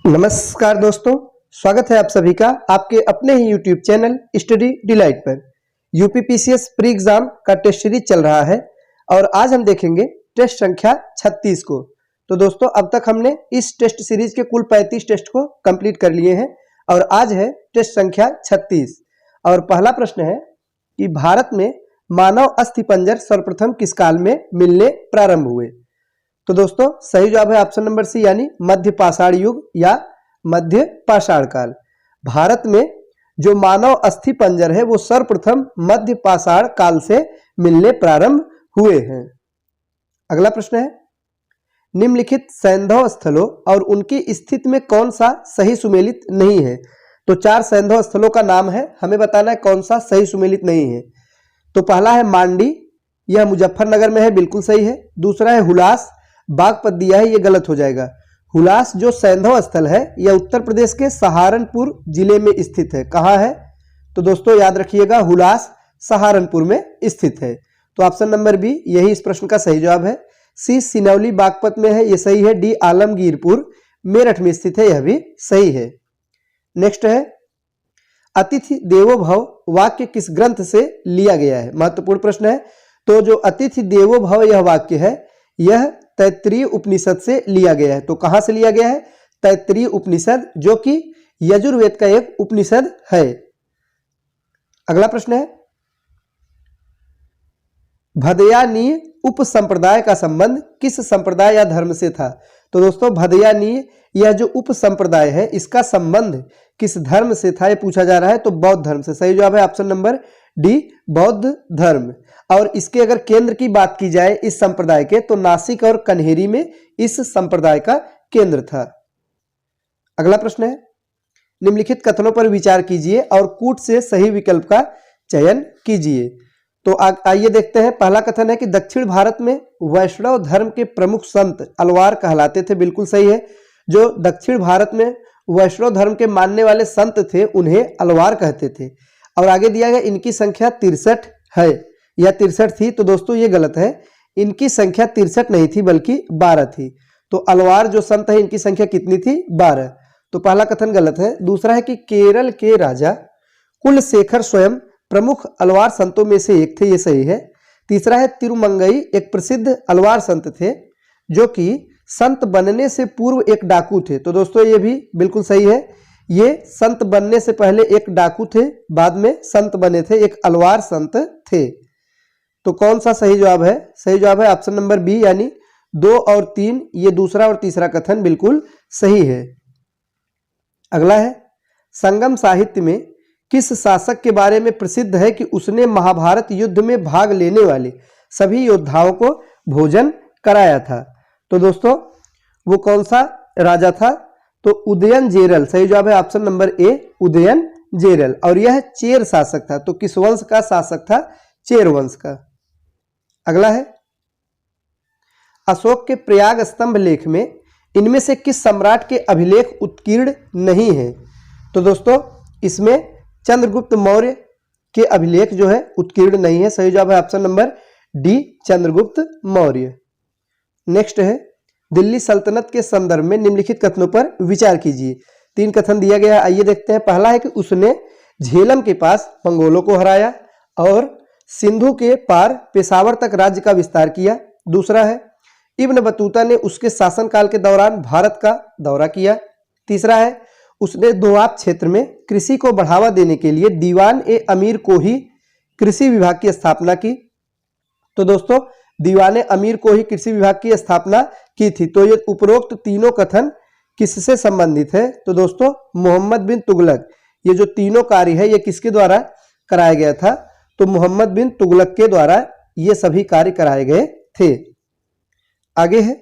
नमस्कार दोस्तों, स्वागत है आप सभी का आपके अपने ही YouTube चैनल स्टडी डिलाइट पर। यूपीपीसीएस प्री एग्जाम का टेस्ट सीरीज चल रहा है और आज हम देखेंगे टेस्ट संख्या 36 को। तो दोस्तों, अब तक हमने इस टेस्ट सीरीज के कुल 35 टेस्ट को कंप्लीट कर लिए हैं और आज है टेस्ट संख्या 36। और पहला प्रश्न है कि भारत में मानव अस्थिपंजर सर्वप्रथम किस काल में मिलने प्रारंभ हुए। तो दोस्तों, सही जवाब है ऑप्शन नंबर सी, यानी मध्य पाषाण युग या मध्य पाषाण काल। भारत में जो मानव अस्थि पंजर है वो सर्वप्रथम मध्य पाषाण काल से मिलने प्रारंभ हुए हैं। अगला प्रश्न है, निम्नलिखित सैंधव स्थलों और उनकी स्थिति में कौन सा सही सुमेलित नहीं है। तो 4 सैंधव स्थलों का नाम है, हमें बताना है कौन सा सही सुमेलित नहीं है। तो पहला है मांडी, यह मुजफ्फरनगर में है, बिल्कुल सही है। दूसरा है हुलास, बागपत दिया है, ये गलत हो जाएगा। हुलास जो सैंधव स्थल है यह उत्तर प्रदेश के सहारनपुर जिले में स्थित है। कहाँ है? तो दोस्तों याद रखिएगा, हुलास सहारनपुर में स्थित है। तो ऑप्शन नंबर बी यही इस प्रश्न का सही जवाब है। सी सिनौली बागपत में है, ये सही है। डी आलमगीरपुर मेरठ में स्थित है, यह भी सही है। नेक्स्ट है, अतिथि देवो भव वाक्य किस ग्रंथ से लिया गया है। महत्वपूर्ण प्रश्न है। तो जो अतिथि देवो भव यह वाक्य है यह तैत्तिरीय उपनिषद से लिया गया है। तो कहां से लिया गया है? तैत्तिरीय उपनिषद, जो कि यजुर्वेद का एक उपनिषद है। अगला प्रश्न है, भदयानीय उप संप्रदाय का संबंध किस संप्रदाय या धर्म से था। तो दोस्तों, भदयानीय यह जो उप संप्रदाय है इसका संबंध किस धर्म से था, यह पूछा जा रहा है। तो बौद्ध धर्म से। सही जवाब है ऑप्शन नंबर डी, बौद्ध धर्म। और इसके अगर केंद्र की बात की जाए इस संप्रदाय के, तो नासिक और कन्हेरी में इस संप्रदाय का केंद्र था। अगला प्रश्न है, निम्नलिखित कथनों पर विचार कीजिए और कूट से सही विकल्प का चयन कीजिए। तो आइए देखते हैं। पहला कथन है कि दक्षिण भारत में वैष्णव धर्म के प्रमुख संत अलवार कहलाते थे। बिल्कुल सही है। जो दक्षिण भारत में वैष्णव धर्म के मानने वाले संत थे उन्हें अलवार कहते थे। और आगे दिया गया इनकी संख्या 63 है या 63 थी। तो दोस्तों ये गलत है, इनकी संख्या 63 नहीं थी बल्कि 12 थी। तो अलवार जो संत है इनकी संख्या कितनी थी? 12। तो पहला कथन गलत है। दूसरा है कि केरल के राजा कुलशेखर स्वयं प्रमुख अलवार संतों में से एक थे, ये सही है। तीसरा है तिरुमंगई एक प्रसिद्ध अलवार संत थे जो कि संत बनने से पूर्व एक डाकू थे। तो दोस्तों ये भी बिल्कुल सही है। ये संत बनने से पहले एक डाकू थे, बाद में संत बने थे, एक अलवार संत थे। तो कौन सा सही जवाब है? सही जवाब है ऑप्शन नंबर बी, यानी 2 और 3, ये दूसरा और तीसरा कथन बिल्कुल सही है। अगला है, संगम साहित्य में किस शासक के बारे में प्रसिद्ध है कि उसने महाभारत युद्ध में भाग लेने वाले सभी योद्धाओं को भोजन कराया था। तो दोस्तों वो कौन सा राजा था? तो उदयन जेरल। सही जवाब है ऑप्शन नंबर ए, उदयन जेरल। और यह चेर शासक था। तो किस वंश का शासक था? चेर वंश का। अगला है, अशोक के प्रयाग स्तंभ लेख में इनमें से किस सम्राट के अभिलेख उत्कीर्ण नहीं है। तो दोस्तों इसमें चंद्रगुप्त मौर्य के अभिलेख जो है उत्कीर्ण नहीं है। सही जवाब है option number D, Chandragupta Maurya. Next है, दिल्ली सल्तनत के संदर्भ में निम्नलिखित कथनों पर विचार कीजिए। 3 कथन दिया गया है, आइए देखते हैं। पहला है कि उसने झेलम के पास मंगोलों को हराया और सिंधु के पार पेशावर तक राज्य का विस्तार किया। दूसरा है, इब्न बतूता ने उसके शासनकाल के दौरान भारत का दौरा किया। तीसरा है, उसने दोआब क्षेत्र में कृषि को बढ़ावा देने के लिए दीवान ए अमीर को ही कृषि विभाग की स्थापना की। तो दोस्तों दीवान ए अमीर को ही कृषि विभाग की स्थापना की थी। तो ये उपरोक्त तीनों कथन किससे संबंधित है? तो दोस्तों मोहम्मद बिन तुगलक, ये जो तीनों कार्य है ये किसके द्वारा कराया गया था? तो मोहम्मद बिन तुगलक के द्वारा ये सभी कार्य कराए गए थे। आगे है,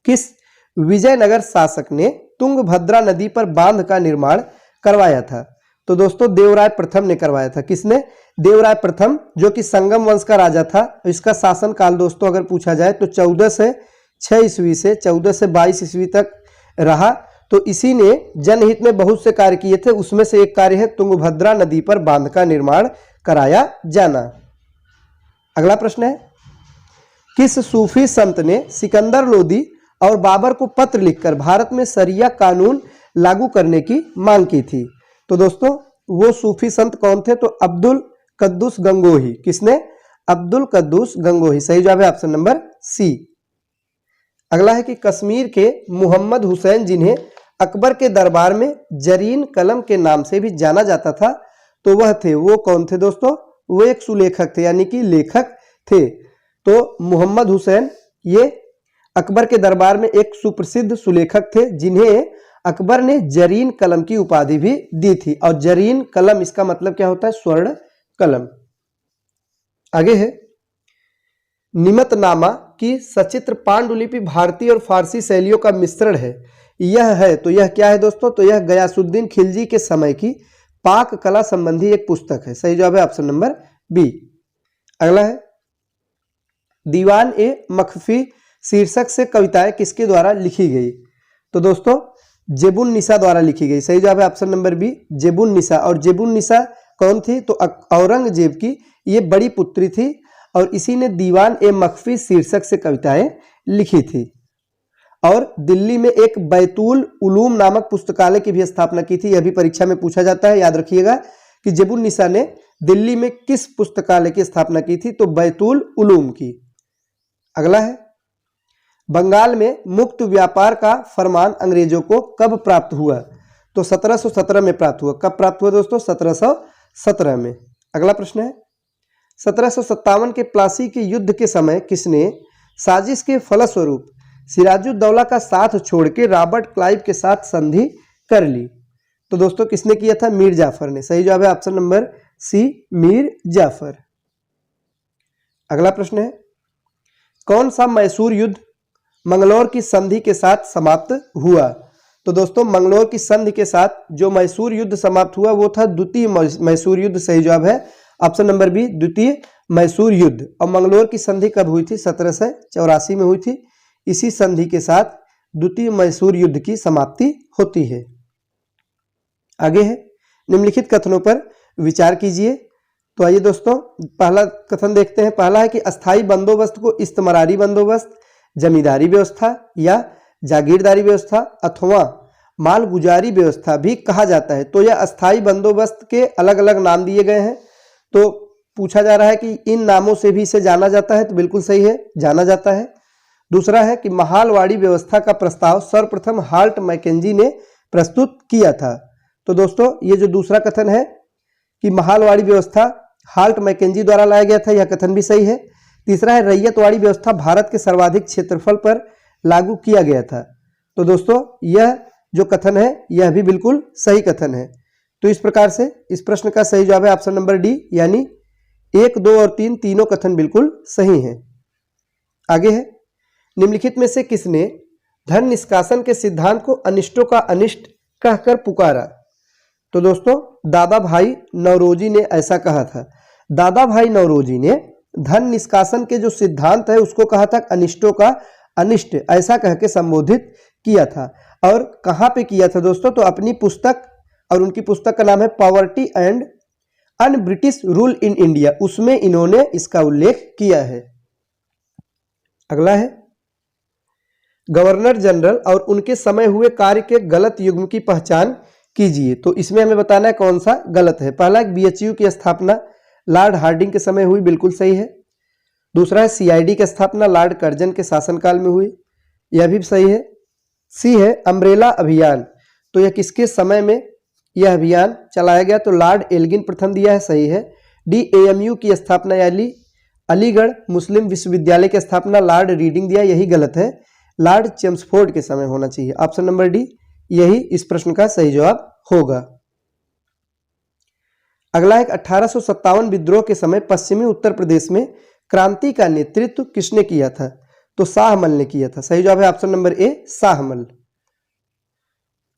किस विजयनगर शासक ने तुंगभद्रा नदी पर बांध का निर्माण करवाया था? तो दोस्तों देवराय प्रथम ने करवाया था। किसने? देवराय प्रथम, जो कि संगम वंश का राजा था। इसका शासन काल दोस्तों अगर पूछा जाए तो 14 से 6 ईस्वी से 14 से 22 ईस्वी तक रहा। तो इसी ने जनहित में बहुत से कार्य किए थे, उसमें से एक कार्य है तुंगभद्रा नदी पर बांध का निर्माण कराया जाना। अगला प्रश्न है, किस सूफी संत ने सिकंदर लोदी और बाबर को पत्र लिखकर भारत में शरिया कानून लागू करने की मांग की थी। तो दोस्तों वो सूफी संत कौन थे? तो अब्दुल कद्दूस गंगोही। किसने? अब्दुल कद्दूस गंगोही। सही जवाब है ऑप्शन नंबर सी। अगला है कि कश्मीर के मोहम्मद हुसैन, जिन्हें अकबर के दरबार में जरीन कलम के नाम से भी जाना जाता था, तो वह थे, वो कौन थे दोस्तों? वो एक सुलेखक थे, यानी कि लेखक थे। तो मोहम्मद हुसैन ये अकबर के दरबार में एक सुप्रसिद्ध सुलेखक थे, जिन्हें अकबर ने जरीन कलम की उपाधि भी दी थी। और जरीन कलम इसका मतलब क्या होता है? स्वर्ण कलम। आगे है, निमतनामा की सचित्र पांडुलिपि भारतीय और फारसी शैलियों का मिश्रण है। यह है, तो यह क्या है दोस्तों? तो यह गयासुद्दीन खिलजी के समय की पाक कला संबंधी एक पुस्तक है। सही जवाब है ऑप्शन नंबर बी। अगला है, दीवान ए मखफी शीर्षक से कविताएं किसके द्वारा लिखी गई? तो दोस्तों जेबुन निसा द्वारा लिखी गई। सही जवाब है ऑप्शन नंबर बी, जेबुन निसा। और जेबुन निसा कौन थी? तो औरंगजेब की ये बड़ी पुत्री थी, और इसी ने दीवान ए मखफी शीर्षक से कविताएं लिखी थी। और दिल्ली में एक बैतुल उलूम नामक पुस्तकालय की भी स्थापना की थी। यह भी परीक्षा में पूछा जाता है, याद रखिएगा कि जेबुन निसा ने दिल्ली में किस पुस्तकालय की स्थापना की थी? तो बैतुल उलूम की। अगला है, बंगाल में मुक्त व्यापार का फरमान अंग्रेजों को कब प्राप्त हुआ? तो 1717 में प्राप्त हुआ। कब प्राप्त हुआ दोस्तों? 1717 में। अगला प्रश्न है, 1757 के प्लासी के युद्ध के समय किसने साजिश के फलस्वरूप सिराजुद्दौला का साथ छोड़ के रॉबर्ट क्लाइव के साथ संधि कर ली? तो दोस्तों किसने किया था? मीर जाफर ने। सही जवाब है option number c, Mir Jafar. अगला प्रश्न है, कौन सा मैसूर युद्ध मंगलौर की संधि के साथ समाप्त हुआ? तो दोस्तों मंगलौर की संधि के साथ जो मैसूर युद्ध समाप्त हुआ वो था द्वितीय मैसूर युद्ध। सही जवाब है ऑप्शन नंबर बी, द्वितीय मैसूर युद्ध। और मंगलौर की संधि कब हुई थी? 1784 में हुई थी। इसी संधि के साथ द्वितीय मैसूर युद्ध की समाप्ति होती है। आगे है, निम्नलिखित कथनों पर विचार कीजिए। तो आइए दोस्तों पहला कथन देखते हैं। पहला है कि अस्थाई बंदोबस्त को इस्तमरारी बंदोबस्त, जमींदारी व्यवस्था या जागीरदारी व्यवस्था अथवा मालगुजारी व्यवस्था भी कहा जाता है। तो यह अस्थाई बंदोबस्त के अलग अलग नाम दिए गए हैं। तो पूछा जा रहा है कि इन नामों से भी इसे जाना जाता है, तो बिल्कुल सही है, जाना जाता है। दूसरा है कि महालवाड़ी व्यवस्था का प्रस्ताव सर्वप्रथम हाल्ट मैकेंजी ने प्रस्तुत किया था। तो दोस्तों ये जो दूसरा कथन है कि महालवाड़ी व्यवस्था हाल्ट मैकेंजी द्वारा लाया गया था, यह कथन भी सही है। तीसरा है रैयतवाड़ी व्यवस्था भारत के सर्वाधिक क्षेत्रफल पर लागू किया गया था। तो दोस्तों यह जो कथन है यह भी बिल्कुल सही कथन है। तो इस प्रकार से इस प्रश्न का सही जवाब है ऑप्शन नंबर डी, यानी 1, 2 और 3 तीनों कथन बिल्कुल सही हैं। आगे है, निम्नलिखित में से किसने धन निष्कासन के सिद्धांत को अनिष्टों का अनिष्ट कहकर पुकारा? तो दोस्तों दादा भाई नौरोजी ने ऐसा कहा था। दादा भाई नौरोजी ने धन निष्कासन के जो सिद्धांत है उसको कहा था अनिष्टों का अनिष्ट, ऐसा कह के संबोधित किया था। और कहाँ पे किया था दोस्तों? तो अपनी पुस्तक, और उनकी पुस्तक का नाम है poverty and un British rule in India, उसमें इन्होंने इसका उल्लेख किया है। अगला है, गवर्नर जनरल और उनके समय हुए कार्य के गलत युग्म की पहचान कीजिए। तो इसमें हमें बताना है कौन सा गलत है। पहला, बीएचयू की स्थापना लॉर्ड हार्डिंग के समय हुई, बिल्कुल सही है। दूसरा है सीआईडी की स्थापना लॉर्ड कर्जन के शासनकाल में हुई, यह भी सही है। सी है अम्ब्रेला अभियान, तो यह किसके समय में यह अभियान चलाया गया? तो लॉर्ड एल्गिन प्रथम दिया है, सही है। डी एएमयू की स्थापना यानी अलीगढ़ मुस्लिम विश्वविद्यालय की स्थापना लॉर्ड रीडिंग दिया, यही गलत है। लॉर्ड चेम्सफोर्ड के समय होना चाहिए। ऑप्शन नंबर डी यही इस प्रश्न का सही जवाब होगा। अगला एक 1857 विद्रोह के समय पश्चिमी उत्तर प्रदेश में क्रांति का नेतृत्व किसने किया था? तो शाहमल ने किया था। सही जवाब है ऑप्शन नंबर ए, शाहमल।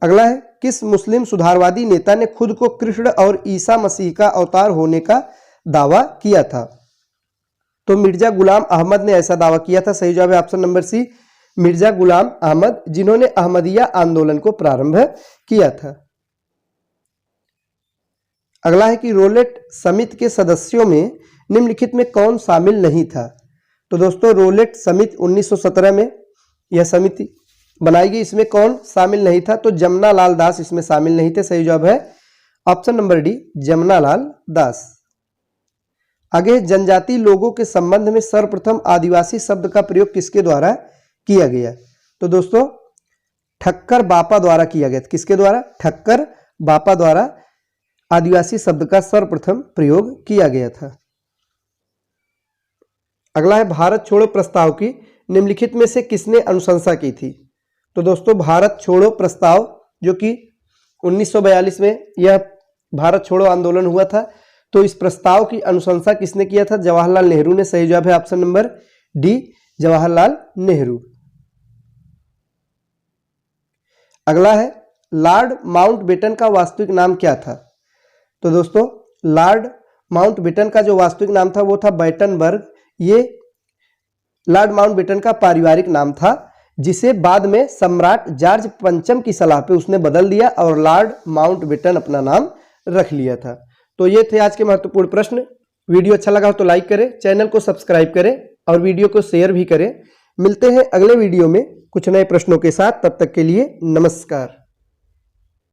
अगला है, किस मुस्लिम सुधारवादी नेता ने खुद को कृष्ण और ईसा मसीह का अवतार होने का दावा किया था? तो मिर्जा गुलाम अहमद ने ऐसा दावा किया था। सही जवाब है ऑप्शन नंबर सी, मिर्जा गुलाम अहमद, जिन्होंने अहमदिया आंदोलन को प्रारंभ किया था। अगला है कि रोलेट समिति के सदस्यों में निम्नलिखित में कौन शामिल नहीं था? तो दोस्तों रोलेट समिति 1917 में यह समिति बनाई गई, इसमें कौन शामिल नहीं था? तो जमना लाल दास इसमें शामिल नहीं थे। सही जवाब है ऑप्शन नंबर डी, जमना लाल दास। आगे, जनजाति लोगों के संबंध में सर्वप्रथम आदिवासी शब्द का प्रयोग किसके द्वारा किया गया? तो दोस्तों ठक्कर बापा द्वारा किया गया। किसके द्वारा? ठक्कर बापा द्वारा आदिवासी शब्द का सर्वप्रथम प्रयोग किया गया था। अगला है, भारत छोड़ो प्रस्ताव की निम्नलिखित में से किसने अनुशंसा की थी? तो दोस्तों भारत छोड़ो प्रस्ताव जो कि 1942 में यह भारत छोड़ो आंदोलन हुआ था, तो इस प्रस्ताव की अनुशंसा किसने किया था? जवाहरलाल नेहरू ने। सही जवाब है option number D, Jawaharlal Nehru. अगला है, लॉर्ड माउंटबेटन का वास्तविक नाम क्या था? तो दोस्तों लॉर्ड माउंटबेटन का जो वास्तविक नाम था वो था बैटनबर्ग। ये लॉर्ड माउंटबेटन का पारिवारिक नाम था, जिसे बाद में सम्राट जॉर्ज पंचम की सलाह पे उसने बदल दिया और लॉर्ड माउंटबेटन अपना नाम रख लिया था। तो ये थे आज के महत्वपूर्ण प्रश्न। वीडियो अच्छा लगा हो तो लाइक करें, चैनल को सब्सक्राइब करें और वीडियो को शेयर भी करें। मिलते हैं अगले वीडियो में कुछ नए प्रश्नों के साथ। तब तक के लिए नमस्कार।